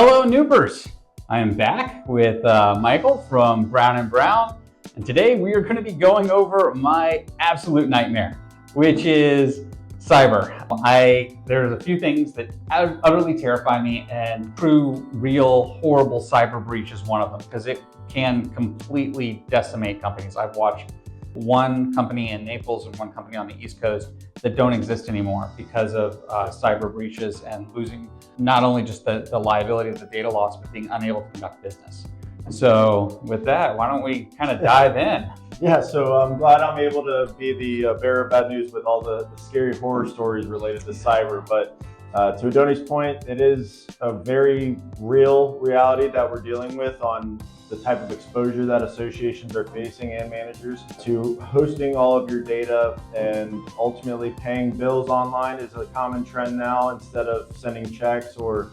Hello, Noobers. I am back with Michael from Brown & Brown, and today we are going to be going over my absolute nightmare, which is cyber. There's a few things that utterly terrify me, and true, real, horrible cyber breach is one of them, because it can completely decimate companies. I've watched one company in Naples and one company on the East Coast that don't exist anymore because of cyber breaches and losing not only just the liability of the data loss, but being unable to conduct business. So with that, why don't we kind of dive in? Yeah, so I'm glad I'm able to be the bearer of bad news with all the scary horror stories related to cyber. But to Adoni's point, it is a very real reality that we're dealing with on the type of exposure that associations are facing and managers to hosting all of your data, and ultimately paying bills online is a common trend now instead of sending checks or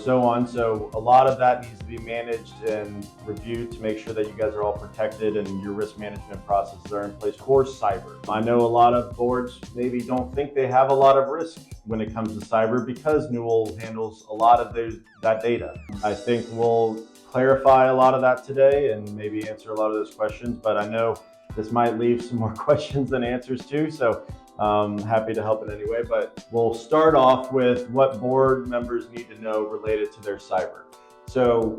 so on. So a lot of that needs to be managed and reviewed to make sure that you guys are all protected and your risk management processes are in place for cyber. I know a lot of boards maybe don't think they have a lot of risk when it comes to cyber because Newell handles a lot of that data. I think we'll clarify a lot of that today and maybe answer a lot of those questions, but I know this might leave some more questions than answers too. So happy to help in any way, but we'll start off with what board members need to know related to their cyber. So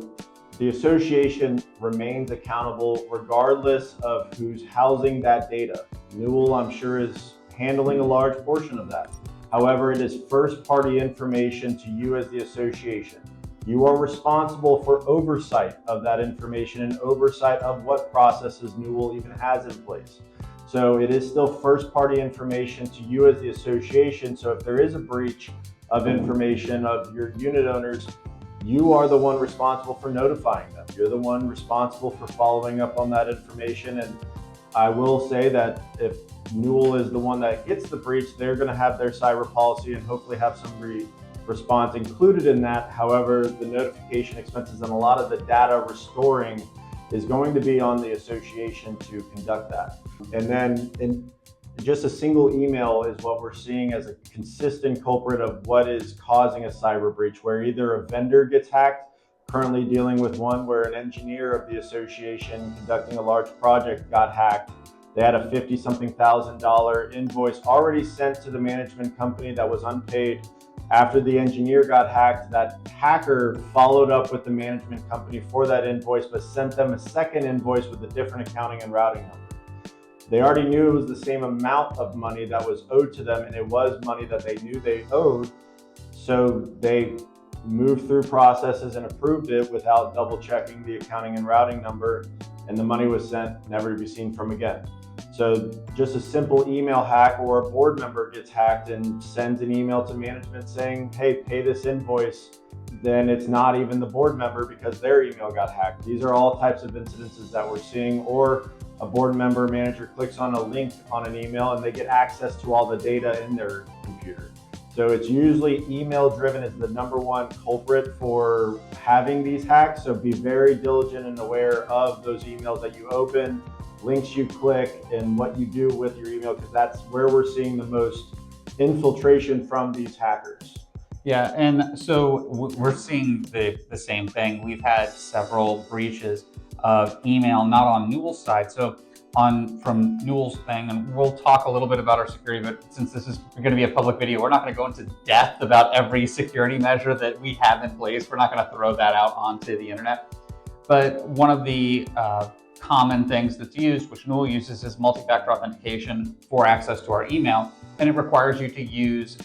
the association remains accountable regardless of who's housing that data. Newell, I'm sure, is handling a large portion of that. However, it is first-party information to you as the association. You are responsible for oversight of that information and oversight of what processes Newell even has in place. So it is still first-party information to you as the association. So if there is a breach of information of your unit owners, you are the one responsible for notifying them. You're the one responsible for following up on that information. And I will say that if Newell is the one that gets the breach, they're going to have their cyber policy and hopefully have some response included in that. However, the notification expenses and a lot of the data restoring is going to be on the association to conduct that. And then in just a single email is what we're seeing as a consistent culprit of what is causing a cyber breach, where either a vendor gets hacked, currently dealing with one where an engineer of the association conducting a large project got hacked. They had a $50-something thousand invoice already sent to the management company that was unpaid. After the engineer got hacked, that hacker followed up with the management company for that invoice, but sent them a second invoice with a different accounting and routing number. They already knew it was the same amount of money that was owed to them, and it was money that they knew they owed. So they moved through processes and approved it without double checking the accounting and routing number, and the money was sent, never to be seen from again. So just a simple email hack, or a board member gets hacked and sends an email to management saying, hey, pay this invoice, then it's not even the board member because their email got hacked. These are all types of incidences that we're seeing. Or a board member manager clicks on a link on an email and they get access to all the data in their computer. So it's usually email driven is the number one culprit for having these hacks. So be very diligent and aware of those emails that you open, links you click, and what you do with your email, because that's where we're seeing the most infiltration from these hackers. Yeah, and so we're seeing the same thing. We've had several breaches of email, not on Newell's side. So from Newell's thing, and we'll talk a little bit about our security, but since this is going to be a public video, we're not going to go into depth about every security measure that we have in place. We're not going to throw that out onto the internet. But one of the common things that's used, which Newell uses, is multi-factor authentication for access to our email. And it requires you to use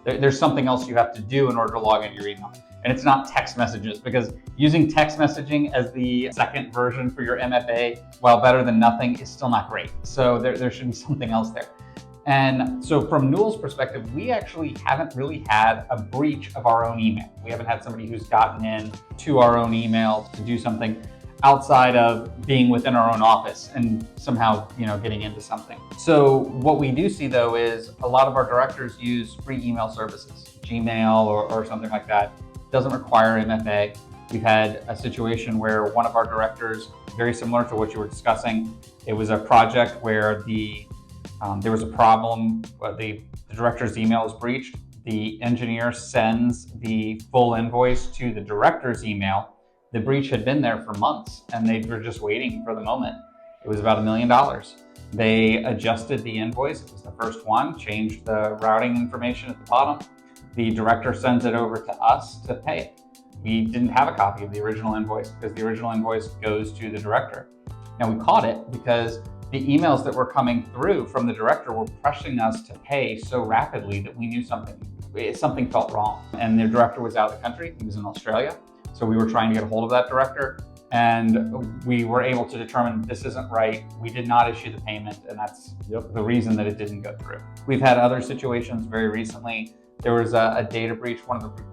there's something else you have to do in order to log into your email. And it's not text messages, because using text messaging as the second version for your MFA, while better than nothing, is still not great. So there should be something else there. And so from Newell's perspective, we actually haven't really had a breach of our own email. We haven't had somebody who's gotten in to our own email to do something outside of being within our own office and somehow, getting into something. So what we do see though is a lot of our directors use free email services, Gmail or something like that. Doesn't require MFA. We've had a situation where one of our directors, very similar to what you were discussing, it was a project where there was a problem, the director's email was breached. the engineer sends the full invoice to the director's email. The breach had been there for months and they were just waiting for the moment. It was about $1 million. They adjusted the invoice. It was the first one, changed the routing information at the bottom. The director sends it over to us to pay it. We didn't have a copy of the original invoice because the original invoice goes to the director. Now we caught it because the emails that were coming through from the director were pressuring us to pay so rapidly that we knew something felt wrong. And the director was out of the country. He was in Australia. So we were trying to get a hold of that director, and we were able to determine this isn't right. We did not issue the payment, and that's the reason that it didn't go through. We've had other situations very recently. There was a data breach.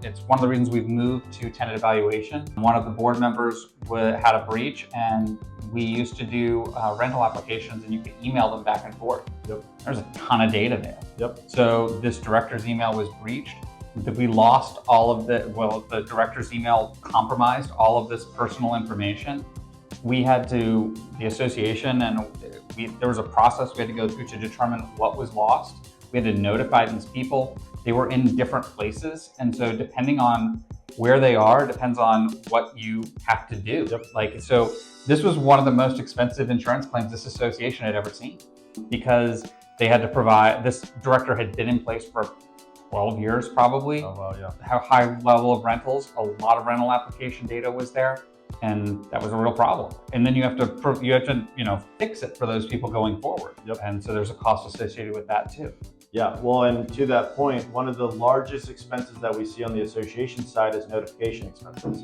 It's one of the reasons we've moved to tenant evaluation. One of the board members had a breach, and we used to do rental applications, and you could email them back and forth. There's a ton of data there. So this director's email was breached. We lost all of the director's email compromised all of this personal information. We had to, the association, and there was a process we had to go through to determine what was lost. We had to notify these people. They were in different places. And so depending on where they are, depends on what you have to do. So this was one of the most expensive insurance claims this association had ever seen, because they had to provide, this director had been in place for 12 years probably. Oh, wow, yeah. How high level of rentals, a lot of rental application data was there, and that was a real problem. And then you have to fix it for those people going forward. And so there's a cost associated with that too. Yeah, well, and to that point, one of the largest expenses that we see on the association side is notification expenses.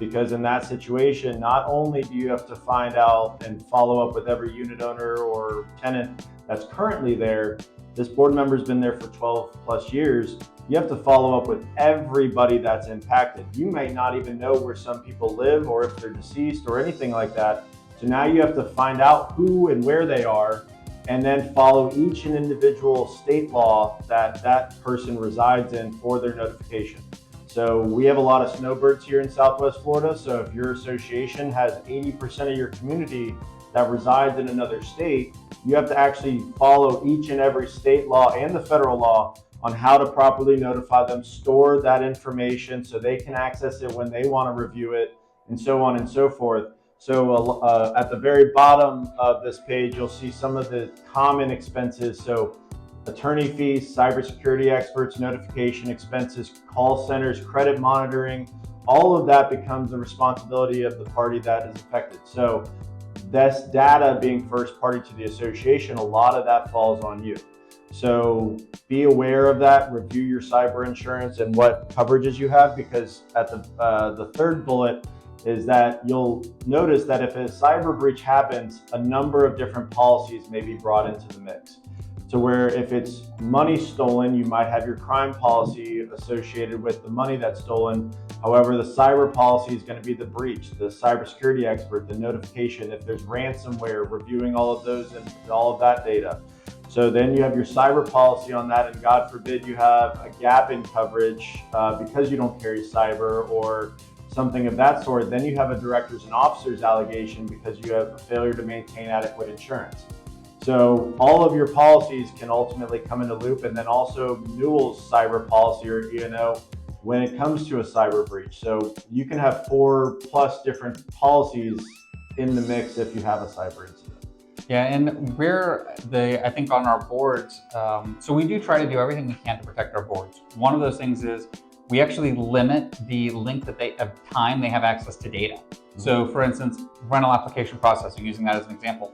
Because in that situation, not only do you have to find out and follow up with every unit owner or tenant that's currently there, this board member's been there for 12 plus years, you have to follow up with everybody that's impacted. You might not even know where some people live or if they're deceased or anything like that. So now you have to find out who and where they are, and then follow each and individual state law that that person resides in for their notification. So we have a lot of snowbirds here in Southwest Florida. So if your association has 80% of your community that resides in another state, you have to actually follow each and every state law and the federal law on how to properly notify them, store that information so they can access it when they want to review it, and so on and so forth. So at the very bottom of this page, you'll see some of the common expenses. So attorney fees, cybersecurity experts, notification expenses, call centers, credit monitoring, all of that becomes the responsibility of the party that is affected. So this data being first party to the association, a lot of that falls on you. So be aware of that, review your cyber insurance and what coverages you have, because at the third bullet is that you'll notice that if a cyber breach happens, a number of different policies may be brought into the mix. So where if it's money stolen, you might have your crime policy associated with the money that's stolen. However, the cyber policy is going to be the breach, the cybersecurity expert, the notification, if there's ransomware, reviewing all of those and all of that data. So then you have your cyber policy on that, and God forbid you have a gap in coverage because you don't carry cyber or something of that sort. Then you have a directors and officers allegation because you have a failure to maintain adequate insurance. So all of your policies can ultimately come into loop, and then also Newell's cyber policy or E&O when it comes to a cyber breach. So you can have 4+ different policies in the mix if you have a cyber incident. Yeah, and I think on our boards, so we do try to do everything we can to protect our boards. One of those things is we actually limit the length of time they have access to data. So for instance, rental application processing, using that as an example,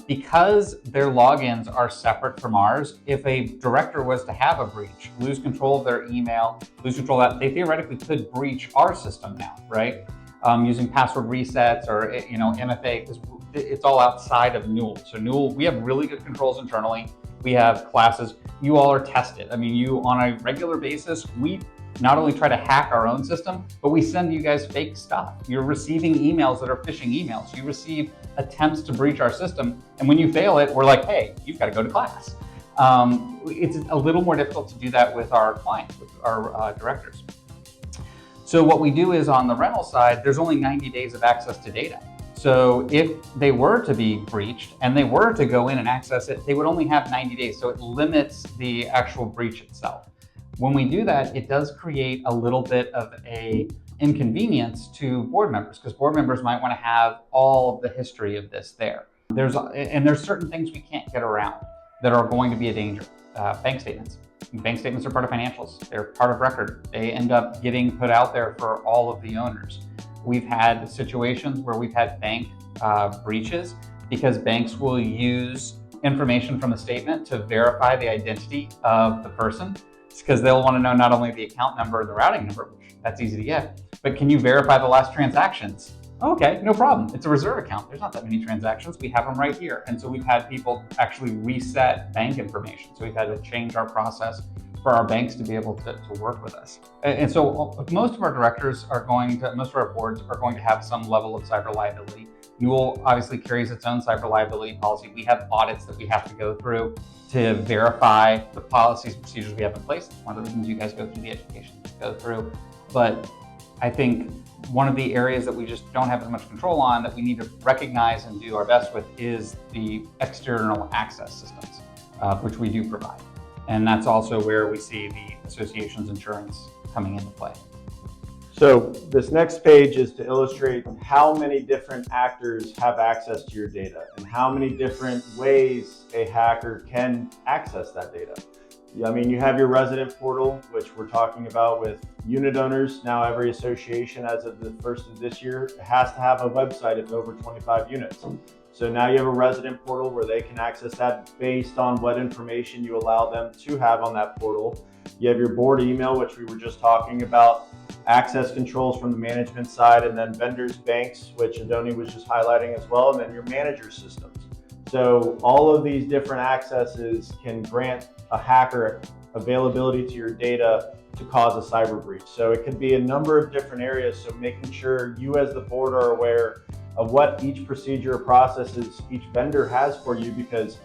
because their logins are separate from ours, if a director was to have a breach, lose control of their email, lose control of that, they theoretically could breach our system now, right? Using password resets or MFA, because it's all outside of Newell. So Newell, we have really good controls internally. We have classes. You all are tested. I mean, you on a regular basis, we not only try to hack our own system, but we send you guys fake stuff. You're receiving emails that are phishing emails. You receive attempts to breach our system. And when you fail it, we're like, hey, you've got to go to class. It's a little more difficult to do that with our clients, with our directors. So what we do is on the rental side, there's only 90 days of access to data. So if they were to be breached and they were to go in and access it, they would only have 90 days. So it limits the actual breach itself. When we do that, it does create a little bit of a inconvenience to board members, because board members might want to have all of the history of this there. There's certain things we can't get around that are going to be a danger. Bank statements. Bank statements are part of financials. They're part of record. They end up getting put out there for all of the owners. We've had situations where we've had bank breaches because banks will use information from the statement to verify the identity of the person. It's because they'll want to know not only the account number and the routing number, which that's easy to get, but can you verify the last transactions? Okay, no problem. It's a reserve account. There's not that many transactions. We have them right here. And so we've had people actually reset bank information. So we've had to change our process for our banks to be able to work with us. And so most of our directors most of our boards are going to have some level of cyber liability. Newell obviously carries its own cyber liability policy. We have audits that we have to go through to verify the policies and procedures we have in place. One of the things you guys go through the education to go through. But I think one of the areas that we just don't have as much control on that we need to recognize and do our best with is the external access systems, which we do provide. And that's also where we see the association's insurance coming into play. So this next page is to illustrate how many different actors have access to your data and how many different ways a hacker can access that data. I mean, you have your resident portal, which we're talking about with unit owners. Now every association as of the first of this year has to have a website of over 25 units. So now you have a resident portal where they can access that based on what information you allow them to have on that portal. You have your board email, which we were just talking about, access controls from the management side, and then vendors, banks, which Adoni was just highlighting as well, and then your manager systems. So all of these different accesses can grant a hacker availability to your data to cause a cyber breach. So it could be a number of different areas. So making sure you as the board are aware of what each procedure or processes each vendor has for you, because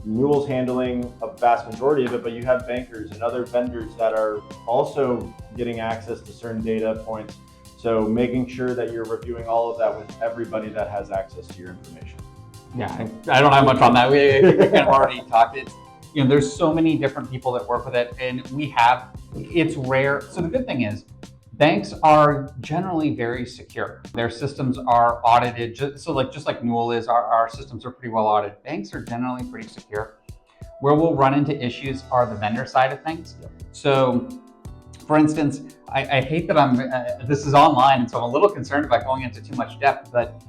Newell's handling a vast majority of it, but you have bankers and other vendors that are also getting access to certain data points. So making sure that you're reviewing all of that with everybody that has access to your information. Yeah, I don't have much on that. We kind of already talked it. There's so many different people that work with it, and it's rare. So the good thing is, banks are generally very secure. Their systems are audited, just like Newell is, our systems are pretty well audited. Banks are generally pretty secure. Where we'll run into issues are the vendor side of things. So, for instance, I hate that this is online, and so I'm a little concerned about going into too much depth, but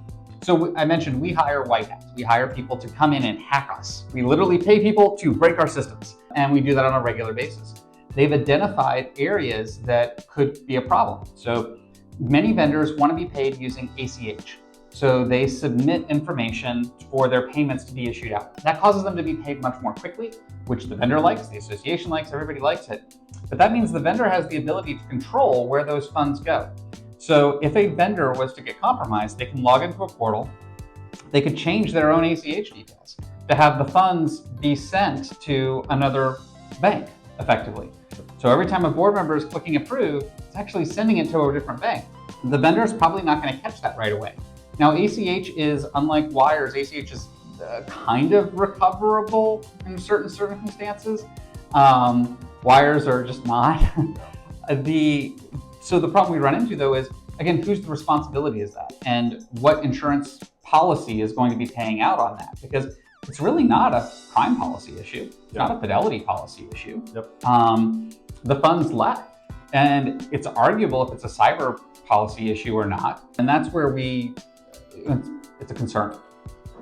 so I mentioned we hire white hats. We hire people to come in and hack us. We literally pay people to break our systems, and we do that on a regular basis. They've identified areas that could be a problem. So many vendors want to be paid using ACH. So they submit information for their payments to be issued out. That causes them to be paid much more quickly, which the vendor likes, the association likes, everybody likes it. But that means the vendor has the ability to control where those funds go. So if a vendor was to get compromised, they can log into a portal, they could change their own ACH details to have the funds be sent to another bank effectively. So every time a board member is clicking approve, it's actually sending it to a different bank. The vendor is probably not going to catch that right away. Now, ACH is, unlike wires, ACH is kind of recoverable in certain circumstances. Wires are just not. So the problem we run into, though, is, again, whose responsibility is that? And what insurance policy is going to be paying out on that? Because it's really not a crime policy issue. It's not a fidelity policy issue. The funds left. And it's arguable if it's a cyber policy issue or not. And that's where it's a concern.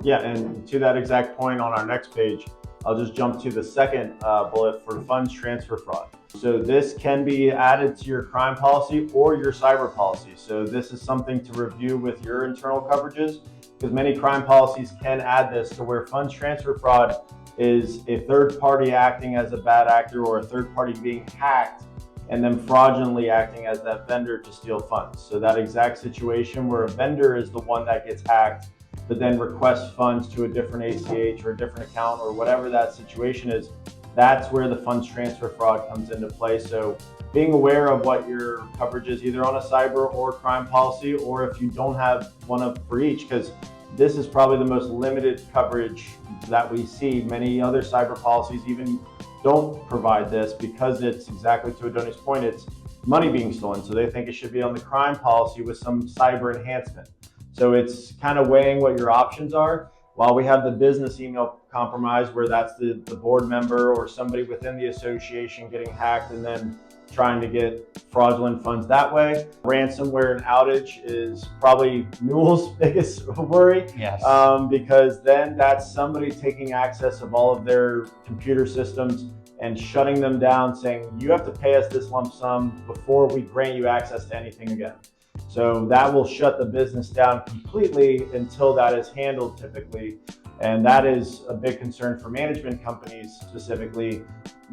Yeah, and to that exact point on our next page, I'll just jump to the second bullet for funds transfer fraud. So this can be added to your crime policy or your cyber policy. So this is something to review with your internal coverages, because many crime policies can add this to where funds transfer fraud is a third party acting as a bad actor or a third party being hacked and then fraudulently acting as that vendor to steal funds. So that exact situation where a vendor is the one that gets hacked, but then requests funds to a different ACH or a different account or whatever that situation is, that's where the funds transfer fraud comes into play. So being aware of what your coverage is, either on a cyber or crime policy, or if you don't have one for each, because this is probably the most limited coverage that we see. Many other cyber policies, even don't provide this because it's exactly to Adoni's point, it's money being stolen. So they think it should be on the crime policy with some cyber enhancement. So it's kind of weighing what your options are. While we have the business email compromise where that's the board member or somebody within the association getting hacked and then trying to get fraudulent funds that way. Ransomware and outage is probably Newell's biggest worry. Yes. Because then that's somebody taking access of all of their computer systems and shutting them down, saying, you have to pay us this lump sum before we grant you access to anything again. So that will shut the business down completely until that is handled typically. And that is a big concern for management companies specifically.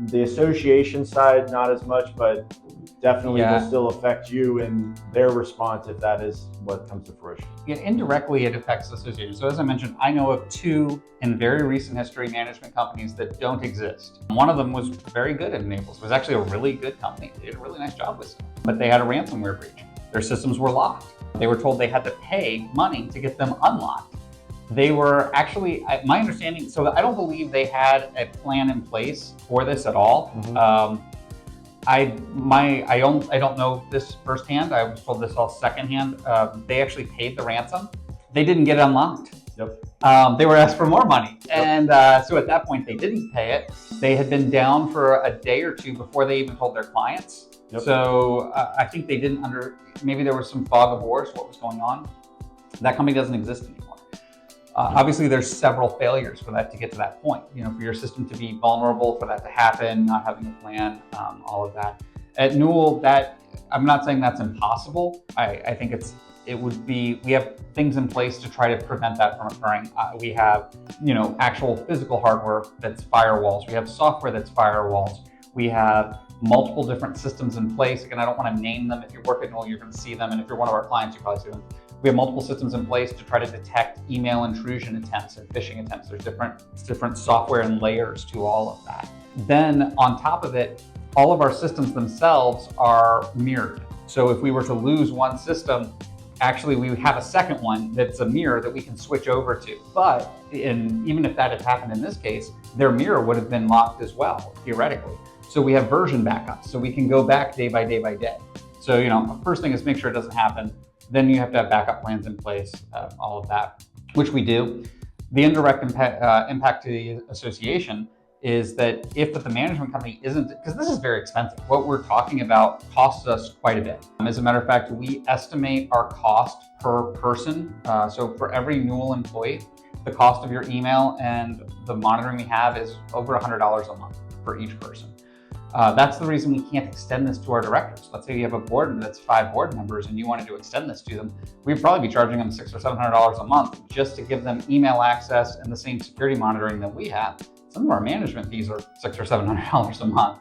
The association side, not as much, but definitely will still affect you in their response if that is what comes to fruition. Yeah, indirectly it affects associations. So as I mentioned, I know of 2 in very recent history management companies that don't exist. One of them was very good at Naples. It was actually a really good company. They did a really nice job with stuff, but they had a ransomware breach. Their systems were locked. They were told they had to pay money to get them unlocked. They were actually, my understanding, so I don't believe they had a plan in place for this at all. Mm-hmm. I don't know this firsthand. I was told this all secondhand. They actually paid the ransom. They didn't get it unlocked. Yep. They were asked for more money. And so at that point, they didn't pay it. They had been down for a day or 2 before they even told their clients. Yep. So I think they didn't maybe there was some fog of war, what was going on. That company doesn't exist anymore. Obviously, there's several failures for that to get to that point. You know, for your system to be vulnerable, for that to happen, not having a plan, all of that. At Newell, I'm not saying that's impossible. I think we have things in place to try to prevent that from occurring. We have, actual physical hardware that's firewalls. We have software that's firewalls. We have multiple different systems in place. Again, I don't want to name them. If you work at Newell, you're going to see them. And if you're one of our clients, you probably see them. We have multiple systems in place to try to detect email intrusion attempts and phishing attempts. There's different software and layers to all of that. Then on top of it, all of our systems themselves are mirrored. So if we were to lose one system, actually we have a second one that's a mirror that we can switch over to. But even if that had happened in this case, their mirror would have been locked as well, theoretically. So we have version backups, so we can go back day by day by day. So, first thing is make sure it doesn't happen. Then you have to have backup plans in place, all of that, which we do. The indirect impact to the association is that if the management company isn't, because this is very expensive, what we're talking about costs us quite a bit. As a matter of fact, we estimate our cost per person. So for every Newell employee, the cost of your email and the monitoring we have is over $100 a month for each person. That's the reason we can't extend this to our directors. Let's say you have a board that's 5 board members and you wanted to extend this to them. We'd probably be charging them $600 or $700 a month just to give them email access and the same security monitoring that we have. Some of our management fees are $600 or $700 a month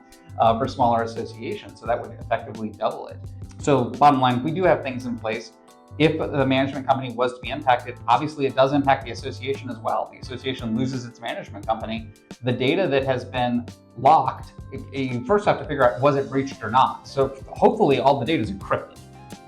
for smaller associations. So that would effectively double it. So bottom line, we do have things in place. If the management company was to be impacted, obviously it does impact the association as well. The association loses its management company. The data that has been locked, you first have to figure out, was it breached or not? So hopefully all the data is encrypted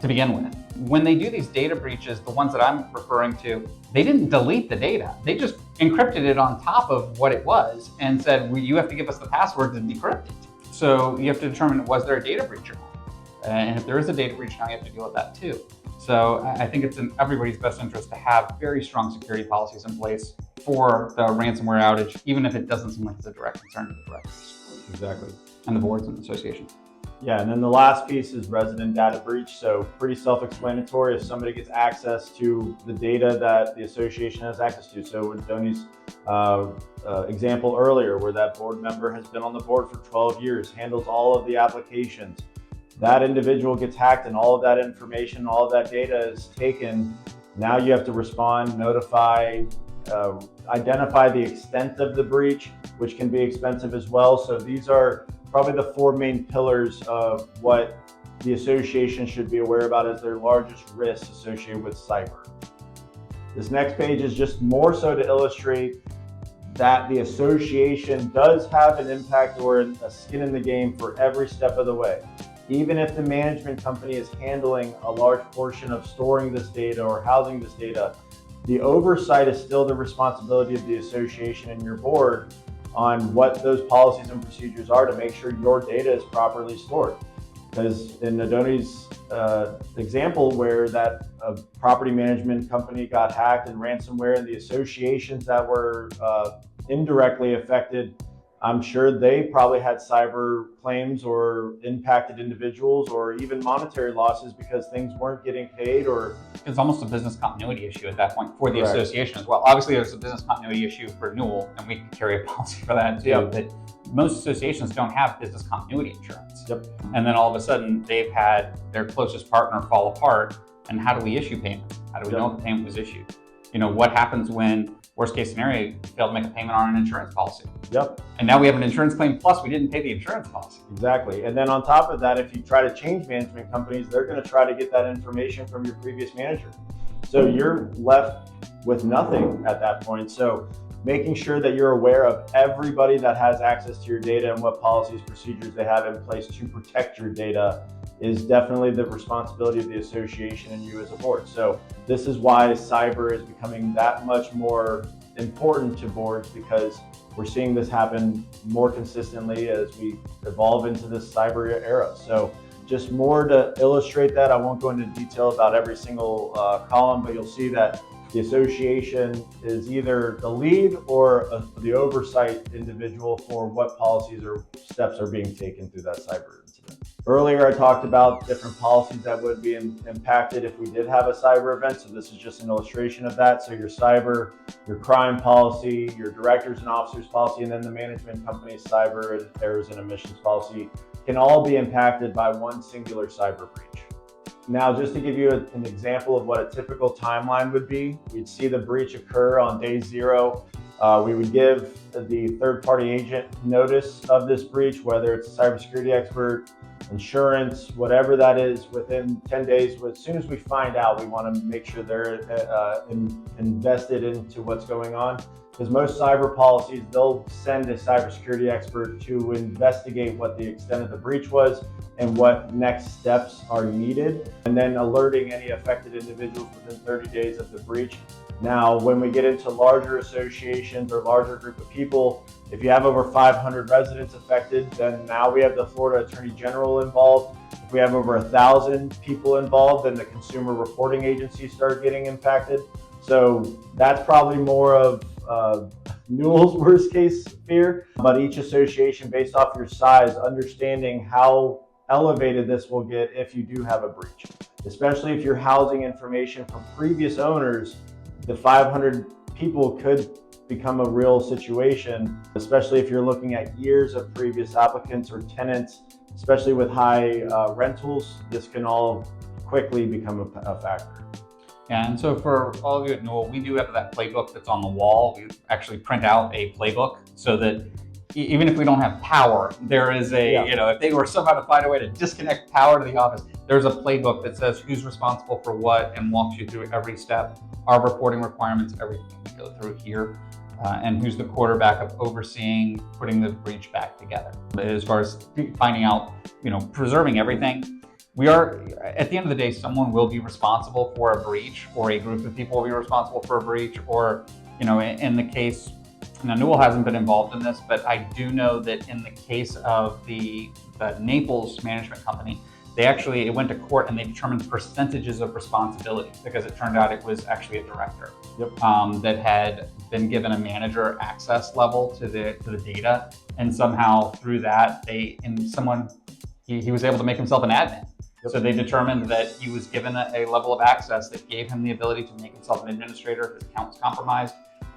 to begin with. When they do these data breaches, the ones that I'm referring to, they didn't delete the data. They just encrypted it on top of what it was and said, well, you have to give us the password to decrypt it. So you have to determine, was there a data breach or not? And if there is a data breach, now you have to deal with that too. So I think it's in everybody's best interest to have very strong security policies in place for the ransomware outage, even if it doesn't seem like it's a direct concern to the directors. Exactly. And the boards and associations. Yeah, and then the last piece is resident data breach. So pretty self-explanatory. If somebody gets access to the data that the association has access to. So with Tony's example earlier, where that board member has been on the board for 12 years, handles all of the applications, that individual gets hacked and all of that information, all of that data is taken. Now you have to respond, notify, identify the extent of the breach, which can be expensive as well. So these are probably the 4 main pillars of what the association should be aware about as their largest risks associated with cyber. This next page is just more so to illustrate that the association does have an impact or a skin in the game for every step of the way. Even if the management company is handling a large portion of storing this data or housing this data, the oversight is still the responsibility of the association and your board on what those policies and procedures are to make sure your data is properly stored. Because in Adoni's example, where that property management company got hacked and ransomware, and the associations that were indirectly affected, I'm sure they probably had cyber claims or impacted individuals or even monetary losses because things weren't getting paid. Or it's almost a business continuity issue at that point for the Correct. Association as well. Obviously, there's a business continuity issue for Newell, and we can carry a policy for that too. Yep. But most associations don't have business continuity insurance. Yep. And then all of a sudden, they've had their closest partner fall apart. And how do we issue payment? How do we know if the payment was issued? What happens when, worst case scenario, you fail to make a payment on an insurance policy? Yep. And now we have an insurance claim, plus we didn't pay the insurance policy. Exactly. And then on top of that, if you try to change management companies, they're going to try to get that information from your previous manager. So you're left with nothing at that point. So making sure that you're aware of everybody that has access to your data and what policies, procedures they have in place to protect your data is definitely the responsibility of the association and you as a board. So this is why cyber is becoming that much more important to boards, because we're seeing this happen more consistently as we evolve into this cyber era. So just more to illustrate that, I won't go into detail about every single column, but you'll see that the association is either the lead or the oversight individual for what policies or steps are being taken through that cyber incident. Earlier, I talked about different policies that would be impacted if we did have a cyber event. So this is just an illustration of that. So your cyber, your crime policy, your directors and officers policy, and then the management company's cyber errors and omissions policy can all be impacted by one singular cyber breach. Now, just to give you an example of what a typical timeline would be, we'd see the breach occur on day 0. We would give the third-party agent notice of this breach, whether it's a cybersecurity expert, insurance, whatever that is, within 10 days. As soon as we find out, we want to make sure they're invested into what's going on. Because most cyber policies, they'll send a cybersecurity expert to investigate what the extent of the breach was and what next steps are needed, and then alerting any affected individuals within 30 days of the breach. Now, when we get into larger associations or larger group of people, if you have over 500 residents affected, then now we have the Florida Attorney General involved. If we have over 1,000 people involved, then the consumer reporting agencies start getting impacted. So that's probably more of Newell's worst case fear, but each association, based off your size, understanding how elevated this will get if you do have a breach, especially if you're housing information from previous owners. The 500 people could become a real situation, especially if you're looking at years of previous applicants or tenants, especially with high rentals. This can all quickly become a factor. And so for all of you at Newell, we do have that playbook that's on the wall. We actually print out a playbook so that even if we don't have power, there is if they were somehow to find a way to disconnect power to the office, there's a playbook that says who's responsible for what and walks you through every step, our reporting requirements, everything we go through here, and who's the quarterback of overseeing putting the breach back together. As far as finding out, preserving everything, we are, at the end of the day, someone will be responsible for a breach, or a group of people will be responsible for a breach, or, in the case, now Newell hasn't been involved in this, but I do know that in the case of the Naples management company, it went to court and they determined percentages of responsibility, because it turned out it was actually a director that had been given a manager access level to the data, and somehow through that he was able to make himself an admin. So they determined that he was given a level of access that gave him the ability to make himself an administrator. His account was compromised.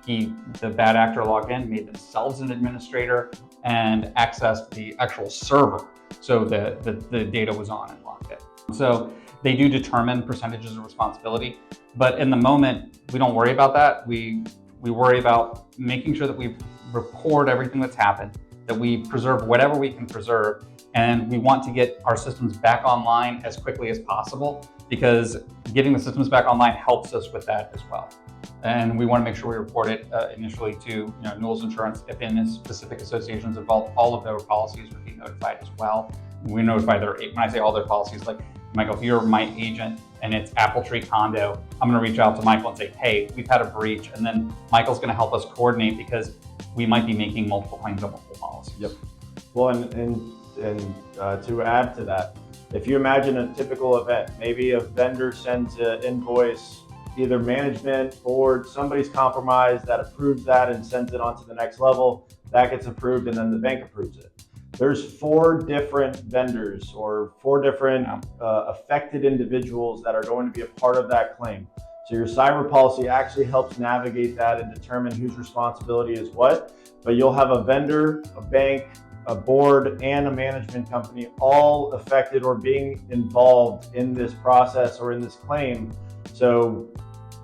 The bad actor logged in, made themselves an administrator, and accessed the actual server. So the data was on and logged in. So they do determine percentages of responsibility, but in the moment, we don't worry about that. We worry about making sure that we record everything that's happened, that we preserve whatever we can preserve, and we want to get our systems back online as quickly as possible, because getting the systems back online helps us with that as well. And we want to make sure we report it initially to Newell's Insurance. If any specific associations involved, all of their policies would be notified as well. We notify when I say all their policies, like Michael, if you're my agent and it's Apple Tree Condo, I'm going to reach out to Michael and say, hey, we've had a breach. And then Michael's going to help us coordinate because we might be making multiple claims on multiple policies. Yep. Well, and to add to that, if you imagine a typical event, maybe a vendor sends an invoice, either management, board, somebody's compromised that approves that and sends it on to the next level, that gets approved and then the bank approves it. There's 4 different vendors or 4 different affected individuals that are going to be a part of that claim. So your cyber policy actually helps navigate that and determine whose responsibility is what, but you'll have a vendor, a bank, a board, and a management company all affected or being involved in this process or in this claim. So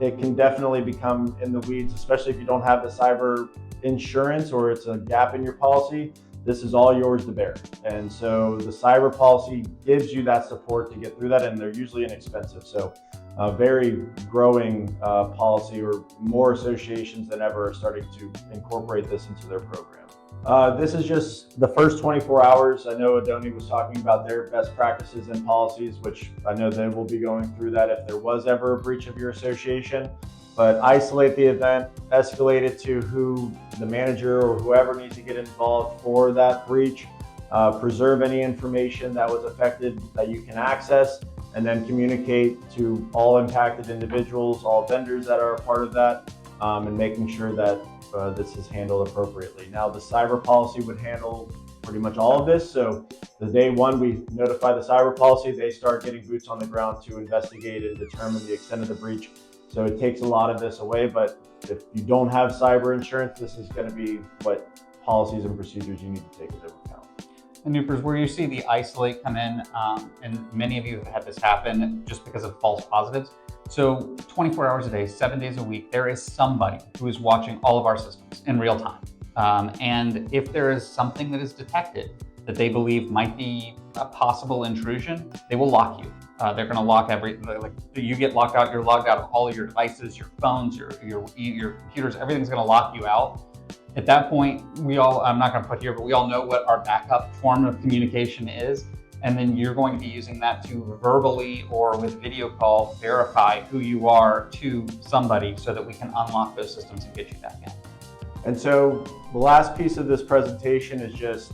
it can definitely become in the weeds, especially if you don't have the cyber insurance or it's a gap in your policy. This is all yours to bear. And so the cyber policy gives you that support to get through that, and they're usually inexpensive. So a very growing policy, or more associations than ever are starting to incorporate this into their program. This is just the first 24 hours. I know Adoni was talking about their best practices and policies, which I know they will be going through that if there was ever a breach of your association. But isolate the event, escalate it to who the manager or whoever needs to get involved for that breach, preserve any information that was affected that you can access, and then communicate to all impacted individuals, all vendors that are a part of that, and making sure that this is handled appropriately. Now, the cyber policy would handle pretty much all of this. So the day one we notify the cyber policy, they start getting boots on the ground to investigate and determine the extent of the breach. So it takes a lot of this away, but if you don't have cyber insurance, this is going to be what policies and procedures you need to take into account. And Noopers, where you see the isolate come in, and many of you have had this happen just because of false positives. So 24 hours a day, 7 days a week, there is somebody who is watching all of our systems in real time. And if there is something that is detected that they believe might be a possible intrusion, they will lock you. They're going to lock like you get locked out, you're logged out of all of your devices, your phones, your computers, everything's going to lock you out. At that point, I'm not going to put here, but we all know what our backup form of communication is. And then you're going to be using that to verbally or with video call verify who you are to somebody so that we can unlock those systems and get you back in. And so the last piece of this presentation is just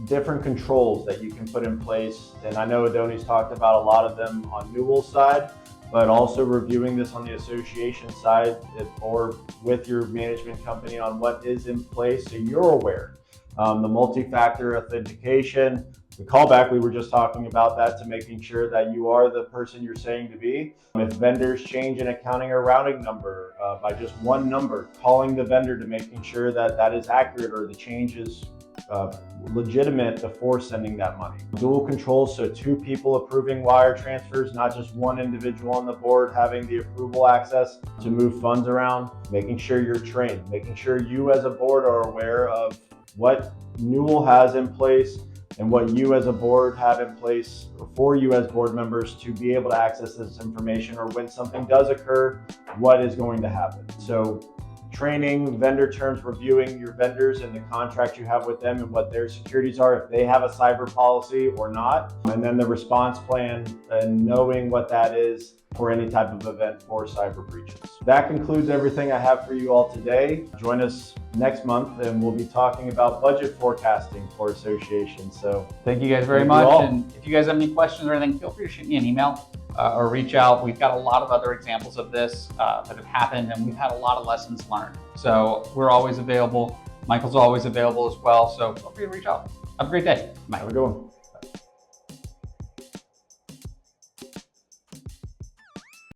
different controls that you can put in place. And I know Adoni's talked about a lot of them on Newell's side, but also reviewing this on the association side or with your management company on what is in place so you're aware. The multi-factor authentication, the callback, we were just talking about that, to making sure that you are the person you're saying to be. If vendors change an accounting or routing number by just one number, calling the vendor to making sure that that is accurate or the change is legitimate before sending that money. Dual controls, so 2 people approving wire transfers, not just one individual on the board having the approval access to move funds around. Making sure you're trained, making sure you as a board are aware of what Newell has in place and what you as a board have in place for you as board members to be able to access this information, or when something does occur, what is going to happen. So training, vendor terms, reviewing your vendors and the contract you have with them and what their securities are, if they have a cyber policy or not, and then the response plan and knowing what that is for any type of event for cyber breaches. That concludes everything I have for you all today. Join us next month and we'll be talking about budget forecasting for associations. So thank you guys very much. And if you guys have any questions or anything, feel free to shoot me an email or reach out. We've got a lot of other examples of this that have happened, and we've had a lot of lessons learned. So we're always available. Michael's always available as well. So feel free to reach out. Have a great day. Bye. Have a good one.